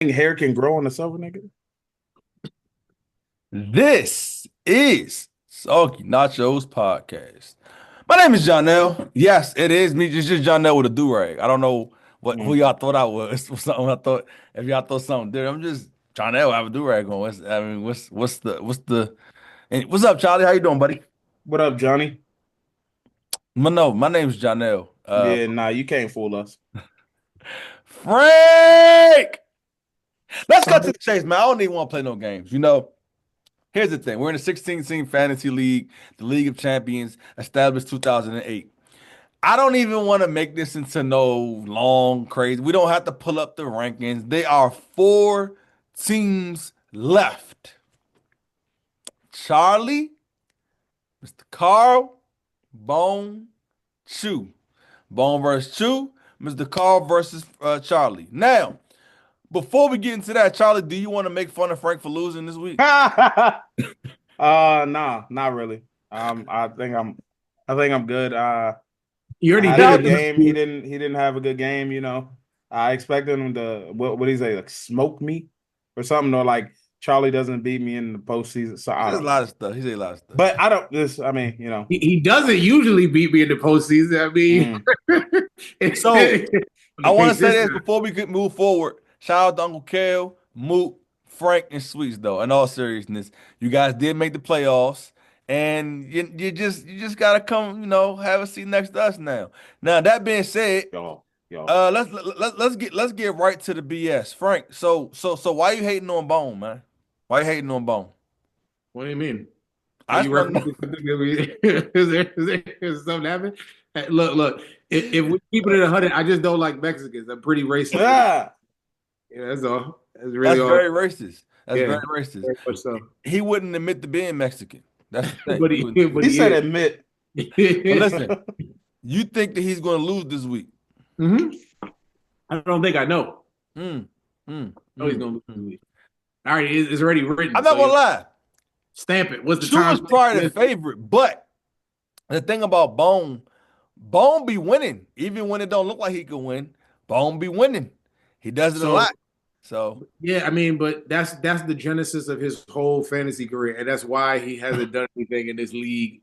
Think hair can grow on a silver nigga? This is Salky Nachos Podcast. My name is Jonell. Yes, it is me. It's just Jonell with a do-rag. I don't know who Mm. y'all thought I was. Something I thought if y'all thought something different. I'm just Jonell. I have a do-rag on. What's up, Charlie? How you doing, buddy? What up, Johnny? No, my name's Jonell. Yeah, nah, you can't fool us. Frank. Let's cut to the chase, man. I don't even want to play no games. Here's the thing. We're in the 16-team fantasy league, the League of Champions, established 2008. I don't even want to make this into no long crazy. We don't have to pull up the rankings. There are four teams left. Charlie, Mr. Carl, Bone, Chew. Bone versus Chew, Mr. Carl versus Charlie. Now, before we get into that, Charlie, do you want to make fun of Frank for losing this week? Nah, not really. I think I'm good. You I already had a did good it last game. He year. didn't have a good game. I expected him to what do you say, like smoke me or something, or like Charlie doesn't beat me in the postseason. So He I says a don't know. lot of stuff. He says a lot of stuff. But I don't this I mean. He doesn't usually beat me in the postseason. I mean, Mm. So I want to say this this time. before we could move forward. Shout out to Uncle Kale, Moot, Frank, and Sweets, though. In all seriousness, you guys did make the playoffs, and you just gotta come, have a seat next to us now. Now that being said, Y'all. let's get right to the BS. Frank, so why you hating on Bone, man? Why you hating on Bone? What do you mean? Are I you just want to know. referencing something that is there something happened? Hey, look. If we keep it at 100, I just don't like Mexicans. I'm pretty racist. Ah, Yeah, that's all. That's really That's all. very racist. That's Yeah, very racist. very much so. He wouldn't admit to being Mexican. That's the thing. But He he, wouldn't. but he he said is. admit. But listen, you think that he's going to lose this week? hmm I don't think I know. Mm, I know he's gonna lose this mm. week. All right, it's already written. I'm not So gonna lie. stamp it. What's the Chu time? is probably the favorite, but the thing about Bone, Bone be winning, even when it don't look like he could win. Bone be winning. He does it a So lot. So yeah, I mean, but that's the genesis of his whole fantasy career, and that's why he hasn't done anything in this league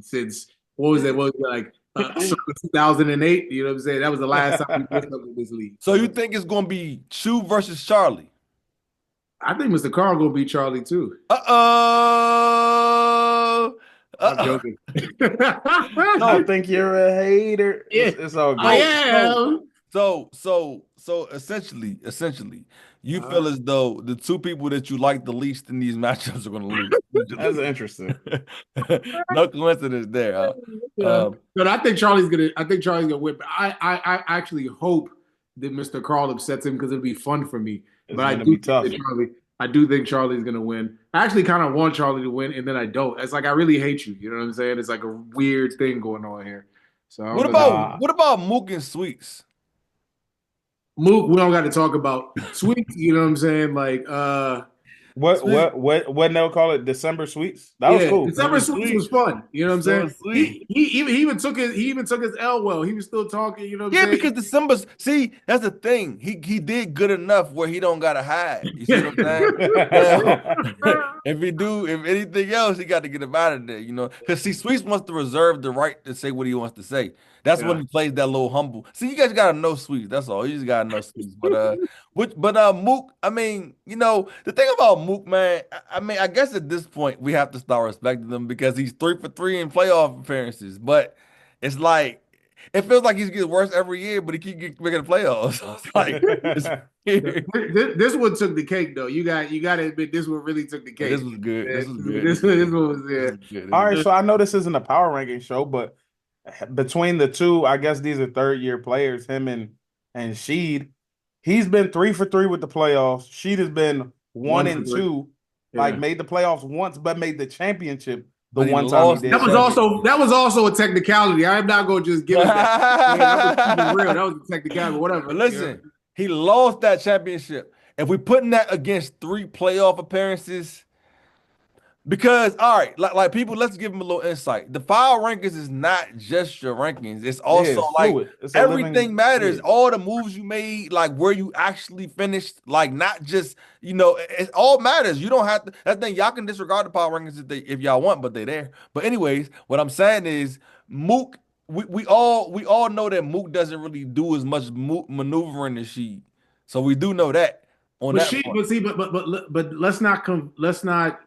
since what was it? What was it like circa 2008? You know what I'm saying? That was the last time he did something in this league. so you So think it's gonna be Chu versus Charlie? I think Mr. Carl gonna beat Charlie too. Uh-oh. I'm Uh-oh. joking. I So think you're a hater. Yeah, It's all I good. so am. so essentially, you feel as though the two people that you like the least in these matchups are going to lose. That's Essentially. interesting. No coincidence there. Huh? Yeah. But I think Charlie's gonna. I think Charlie's gonna win. But I actually hope that Mr. Carl upsets him because it'll be fun for me. It's But I gonna do be think that tough. Charlie. I do think Charlie's gonna win. I actually kind of want Charlie to win, and then I don't. It's like I really hate you. You know what I'm saying? It's like a weird thing going on here. So I What don't know. about Nah. what about Mook and Sweets? Mook, we don't got to talk about sweets. You know what I'm saying? Like, What Sweet. what what they'll call it? December sweets? That was Yeah, cool. December So sweets was sweet. fun. You know what I'm saying? So sweet. He even took his L well. He was still talking. You know what I'm Yeah, saying? because December's see, that's the thing. He did good enough where he don't gotta hide. You see what I'm saying? Now, if anything else, he got to get him out of there. Because see, Sweets wants to reserve the right to say what he wants to say. That's when Yeah. he plays that little humble. See, you guys gotta know Sweets. That's all. You just gotta know Sweets. Mook, I mean, the thing about Mook, man, I mean, I guess at this point we have to start respecting him because he's 3 for 3 in playoff appearances. But it's like it feels like he's getting worse every year, but he keep getting making the playoffs. So it's like it's weird. This one took the cake, though. You got to admit this one really took the Yeah, this cake. was good. This was good. This This, was this good. one was This yeah. was good. This All was right, good. so I know this isn't a power ranking show, but between the two, I guess these are third year players, him and Sheed. He's been 3 for 3 with the playoffs. Sheed has been one One for and three. two, like Yeah. made the playoffs once, but made the championship the But he one time he lost the did. That was So also championship. that was also a technicality. I'm not gonna just give him that. Yeah, that was keeping it real. That was a technicality. But Whatever. You know. listen, he lost that championship. If we putting that against 3 playoff appearances, Because all right, like people, let's give them a little insight. The power rankings is not just your rankings; it's Yeah, also it's like fluid. It's a living. everything matters. Yeah. All the moves you made, like where you actually finished, like not just it all matters. You don't have to. That thing y'all can disregard the power rankings if y'all want, but they're there. But anyways, what I'm saying is Mook. We all know that Mook doesn't really do as much maneuvering as she. So we do know that on But that she, front. but see, but let's not conflate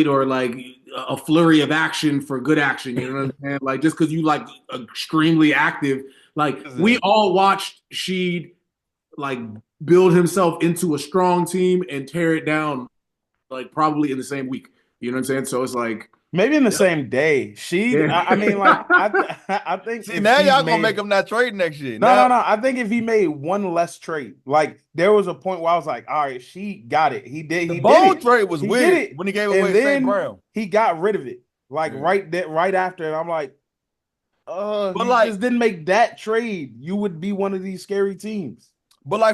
or like a flurry of action for good action. You know what I'm saying? Like just because you like extremely active, like we all watched Sheed like build himself into a strong team and tear it down like probably in the same week. You know what I'm saying? So it's like, Maybe in the same day. She, yeah. I mean, like I think See, if now she's y'all gonna make made him not trade next year. no, Now, no, no. I think if he made one less trade, like there was a point where I was like, all right, she got it. the He did Bone it. trade was He did weird it. when he gave And away St. then Brown. he got rid of it. Like Yeah. right after. And I'm like, But you like, just didn't make that trade. You would be one of these scary teams.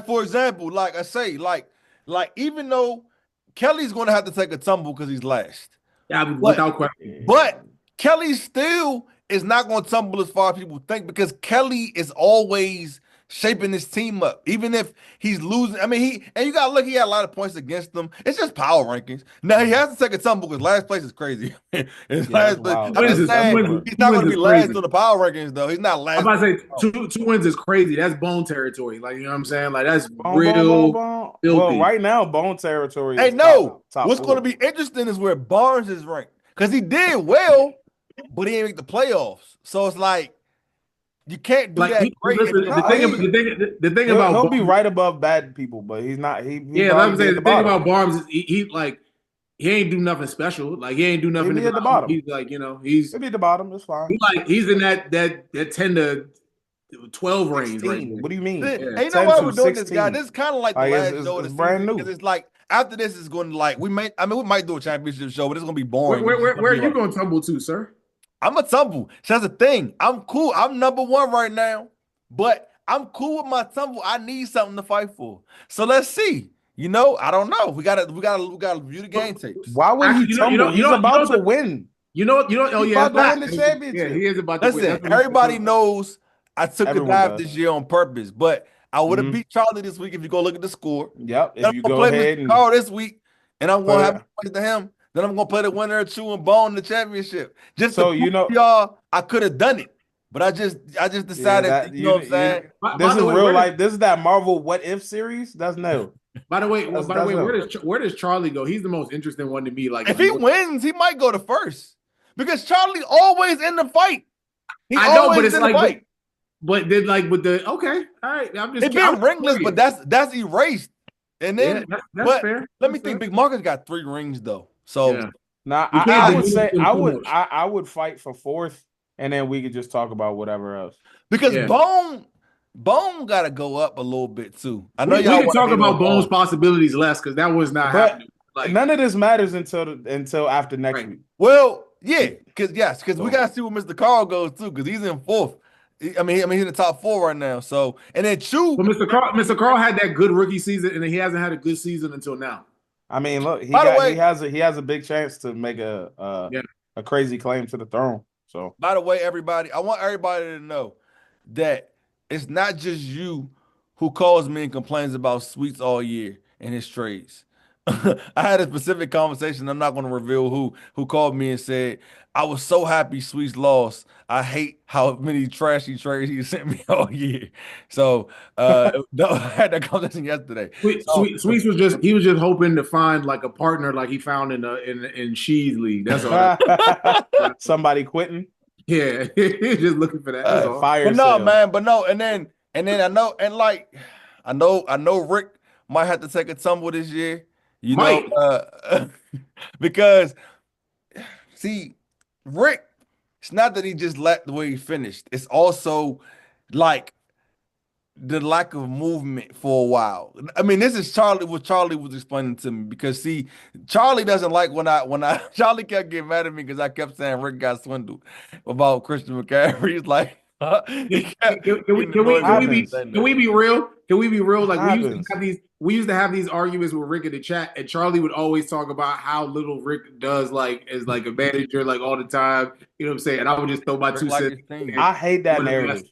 for example, like I say, like even though Kelly's gonna have to take a tumble because he's last, Yeah, but without question. but Kelly still is not gonna tumble as far as people think because Kelly is always shaping his team up, even if he's losing. I mean, and you gotta look, he had a lot of points against them. It's just power rankings. Now he has to take a tumble because last place is crazy. It's Yeah, that's last place. wild. I'm just That's too saying much. he's Two not gonna wins be is last crazy. on the power rankings though. He's not I'm last. about to say two wins is crazy. That's bone territory. Like you know what I'm saying? Like that's Bone, bone, bone, real bone. Well, filthy. right now, bone territory Hey, is top no. top What's going to four. be interesting is where Barnes is ranked because he did well, but he didn't make the playoffs. So it's like you can't do Like that great if listen, you're in the lead. the thing about He'll be Barnes, right above bad people, but he's not. He yeah, like probably I'm be saying, at the the thing bottom. about Barnes is he like he ain't do nothing special. Like he ain't do He'll nothing be at the exotic. bottom. He's like He'll be at the bottom. It's fine. he's in that 10 to 12 range right 16. there. What do you mean? And Yeah. you know 10 why to we're doing this, guy? 16. This is kind of like the Like last show of it's the brand season because new. it's like after this is going to like we might do a championship show, but it's going to be Where boring. where It's just where, going to where be are you like going to tumble to, sir? I'm a tumble. So that's the thing. I'm cool. I'm number one right now, but I'm cool with my tumble. I need something to fight for. So let's see. I don't know. We gotta review the game tapes. Why would he Actually, tumble? He's about to win. Oh He's yeah, about that's to win the fact. Yeah, championship. he is about to win. Listen, That's what he said. everybody knows I took a Everyone dive does. this year on purpose, but I would have Hmm. beat Charlie this week if you go look at the score. Yep. Then If I'm you gonna go play Mr. ahead and Carl this week, and I'm put gonna have it, a point to him. Then I'm gonna play the winner of Chew and Bone in the championship. Just to so prove to y'all I could have done it. But I just yeah, decided, that you know what I'm you saying? this By is the way, real life. This is that Marvel What If series. That's new. by the That's way, new. where does Charlie go? He's the most interesting one to me. If he wins, he might go to first. Because Charlie always in the fight. He I know, but always it's in the like, fight. but then like with the okay, all right. It I'm been ringless, but curious. that's erased. And Yeah, then, that's but fair. let me That's think. fair. Big Marcus got 3 rings though. So Yeah, Now you can't I would diminish say them too much. I would fight for fourth, and then we could just talk about whatever else. because Yeah, Bone got to go up a little bit too. I know we y'all can want to talk hate on about Bones' Bone. possibilities less because that was not But happening. Like none of this matters until after next right. week. Well, yeah, because we So gotta see where Mr. Carl goes too, because he's in fourth. He's in the top four right now. So, and then Chew. But Mr. Carl had that good rookie season, and he hasn't had a good season until now. I mean, look, By the way, he has a big chance to make Yeah, a crazy claim to the throne. So everybody, I want everybody to know that it's not just you who calls me and complains about Sweets all year and his trades. I had a specific conversation. I'm not going to reveal who called me and said, I was so happy Sweets lost. I hate how many trashy trades he sent me all year. So I had that conversation yesterday. So Sweets was just he was just hoping to find like a partner like he found in Shee's league. That's all. somebody quitting, Yeah, he's just looking for that. That's all. fire but no, sale. man, but no, and then I know, and like I know Rick might have to take a tumble this year, Mike, because see, Rick, it's not that he just let the way he finished. It's also like the lack of movement for a while. I mean, this is what Charlie was explaining to me because see, Charlie doesn't like when I Charlie kept getting mad at me because I kept saying Rick got swindled about Christian McCaffrey. He's like, He kept Can we getting annoyed with me saying can that. we be real? Can we be real? It Like happens. we used to have these arguments with Rick in the chat, and Charlie would always talk about how little Rick does like as like a manager, like all the time. You know what I'm saying? And I would just throw my Rick two like cents his team. in. I hate that One of the best. narrative.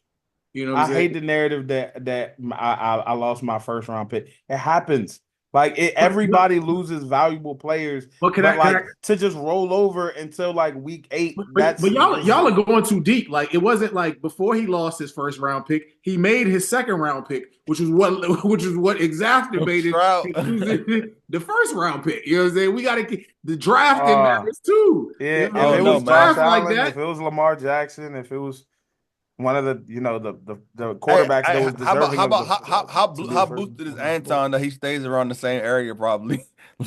You know what I'm I saying? hate the narrative that I lost my first round pick. It happens. Like everybody loses valuable players, But but can I like to just roll over until like week 8, but that's just y'all are going too deep. Like it wasn't like before he lost his first round pick, he made his second round pick, which is what exacerbated Stroud. him losing the first round pick. You know what I'm saying? We got to the drafting uh matters too. yeah, You know, I if if it don't you know, was man. Josh draft like Allen, that, if it was Lamar Jackson, if it was one of the the Hey, quarterbacks that hey, was deserving how of about the to be the how first boosted is one on the board. Anton that he stays around the same area probably?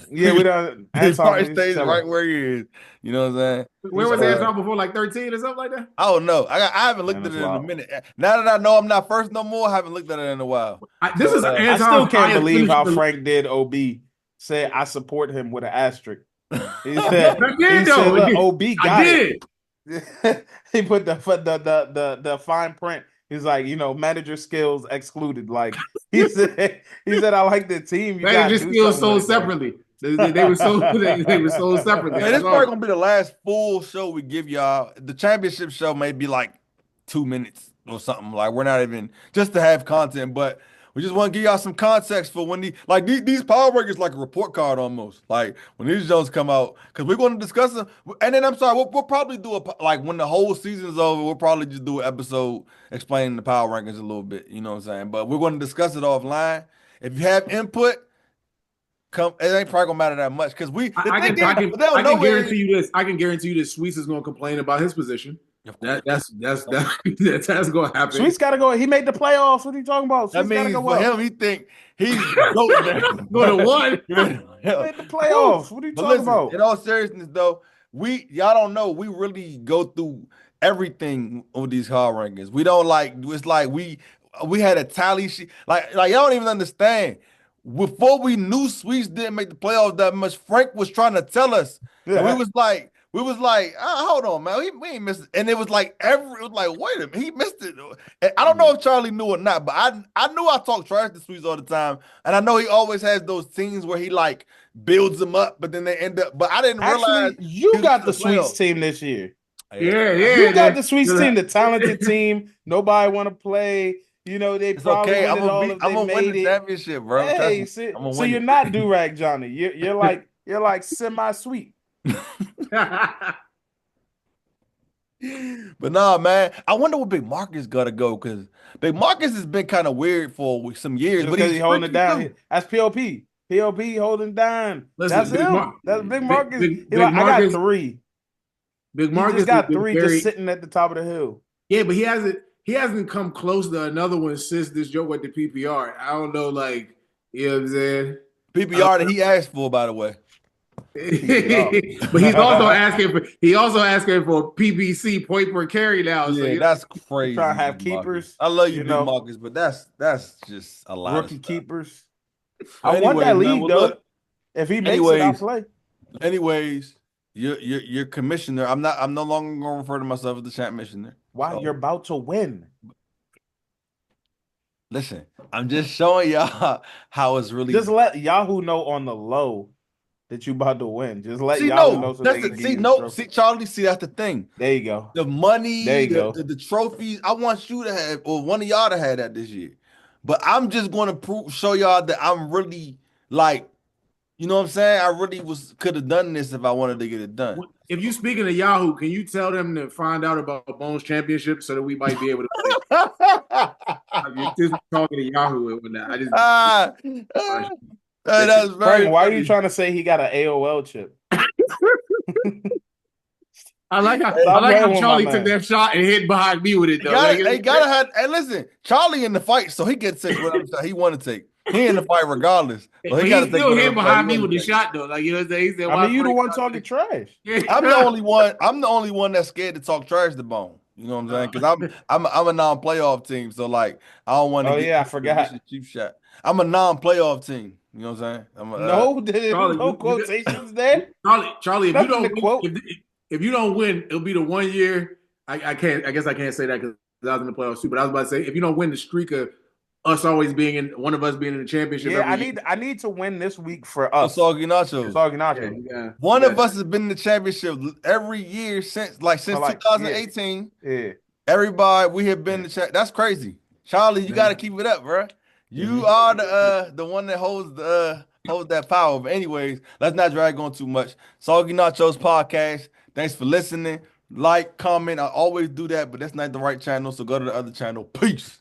Yeah, we don't He Anton, probably he's stays chilling. right where he is. You know what I'm saying? where He's was chilling. Anton before, like 13 or something like that? I don't know. I haven't Man, looked at that's it in a wild. minute. Now that I know I'm not first no more, I haven't looked at it in a while. This So is I still Anton's can't highest believe how finisher. Frank did OB. Said I support him with an asterisk. He said I he did said, though. look, OB I got it. did. He put the fine print. He's like, manager skills excluded. Like he said I like the team. You gotta Manager do skills something with sold it, man. separately. They were sold. They were sold separately. Man, That's this probably all. gonna be the last full show we give y'all. The championship show may be like 2 minutes or something. Like we're not even just to have content, but we just want to give y'all some context for when these power rankings like a report card almost. Like when these shows come out, because we're going to discuss them. And then I'm sorry, we'll probably do like when the whole season's over, we'll probably just do an episode explaining the power rankings a little bit. You know what I'm saying? But we're going to discuss it offline. If you have input, come. It ain't probably gonna matter that much because the I thing can is, I can what they don't I can know is, guarantee you this. I can guarantee you that Sweets is going to complain about his position. of course, That's going to happen. Sweet's gotta go. He made the playoffs. What are you talking about? that Sweet's gotta means go for up. him, he think he's the goat there. Go to one. He made the Whew. playoffs. What are you But talking listen, about? in all seriousness, though, y'all don't know. We really go through everything on these hard rankings. We don't like. It's like we had a tally sheet. Like y'all don't even understand. Before we knew Sweets didn't make the playoffs that much, Frank was trying to tell us, and Yeah. we was like, hold on, man, we ain't missed it. And it was like it was like, wait a minute, he missed it. And I don't know if Charlie knew or not, but I knew I talk trash to Sweets all the time, and I know he always has those teams where he like builds them up, but then they end up. But I didn't realize Actually, you he was got in the the Sweets playoffs. team this year. Yeah, Yeah, You got the Sweets team, the yeah. talented team. Nobody want to play. They it's probably okay. win it all if I'm they gonna win made the it. championship, bro. Trust Hey, me, I'm gonna so win you're it. not do-rag Johnny. You're like semi-sweet. But nah, man, I wonder what Big Marcus gotta go because Big Marcus has been kind of weird for some years, Just but because he's he's holding it streaky down. too. That's POP. POP holding down. That's Listen, him. That's Big Marcus. He Big like, I got Marcus, three. Big He just Marcus has got been three just very sitting at the top of the hill. yeah, but he hasn't come close to another one since this joke with the PPR. I don't know, like you know what I'm saying. PPR that he asked for, by the way. PPR. But he also asking for PPC point per carry now. So Yeah, you know, that's You trying crazy, to have Big Marcus. keepers, I love you, Big Marcus, but that's just a lot of rookie stuff. keepers. I But want anyways, that man, league well, though. look. If he makes it, I'll Anyways, play. anyways, you're commissioner. I'm no longer gonna refer to myself as the champ missioner. Why? So You're about to win. listen, I'm just showing y'all how it's really. Just let Yahoo know on the low that you about to win. Just let See, Yahoo no, know so they can give you the see, trophy. Charlie, see, that's the thing. There you go. The There money, you go. the trophies. I want you to have, or one of y'all to have that this year. But I'm just going to show y'all that I'm really like, you know what I'm saying? I really could have done this if I wanted to get it done. if you speaking to Yahoo, can you tell them to find out about Bones Championship so that we might be able to play? You're just talking to Yahoo and whatnot. I just That's very Frank, why are funny. you trying to say he got an AOL chip? I like how Stop playing with Charlie my took man. that shot and hit behind me with it though. They gotta have. Hey, listen, Charlie in the fight, so he gets to take whatever shot he want to take. He in the fight regardless, so but he he got to take still whatever hit shot he behind me want with to the take. shot though. Like you know what I'm saying? He said, I mean, you the Frank one shot talking trash. I'm the only one. I'm the only one that's scared to talk trash to Bone. You know what I'm saying? Because I'm a non-playoff team, so like I don't want to Oh get yeah, I in a position forgot. cheap shot. I'm a non-playoff team. You know what I'm saying? No, there's Charlie, no quotations there. Charlie, if you Nothing to don't win, quote. if you don't win, it'll be the 1 year. I can't. I guess I can't say that because I was in the playoffs too. But I was about to say, if you don't win the streak of us always being in one of us being in the championship Yeah, every year, I need to win this week for For us. Soggy Nachos. Soggy yeah, Nacho. One you of got us has been in the championship every year For since like, yeah, 2018. yeah. Everybody, we have been yeah. the champ. That's crazy. Charlie, you got to Man. keep it up, bro. You Hmm. are the one that holds that power. But anyways, let's not drag on too much. Soggy Nachos podcast. Thanks for listening. Like, comment. I always do that, but that's not the right channel. So go to the other channel. Peace.